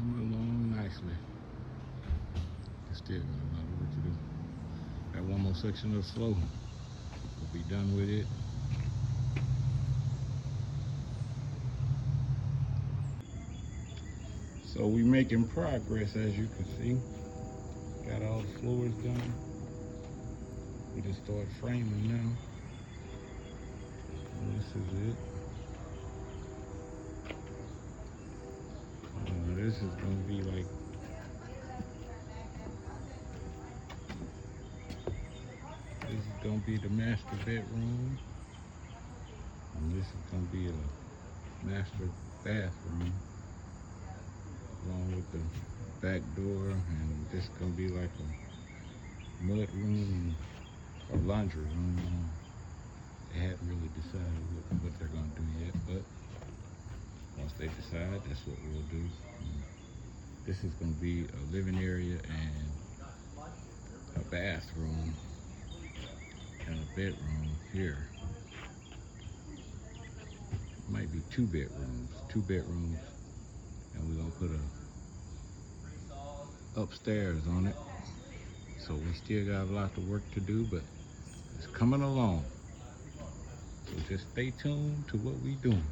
coming along nicely. It's still got a lot of work to do. Got one more section of the floor. We'll be done with it. So we making progress, as you can see. Got all the floors done. We just started framing now. And this is it. This is gonna be like the master bedroom, and this is gonna be a master bathroom along with the back door, and this is gonna be like a mud room or laundry room. They haven't really decided what they're gonna do yet, but once they decide, that's what we'll do. And this is gonna be a living area and a bathroom and a bedroom here. Might be two bedrooms, and we're gonna put a upstairs on it. So we still got a lot of work to do, but it's coming along. So just stay tuned to what we doing.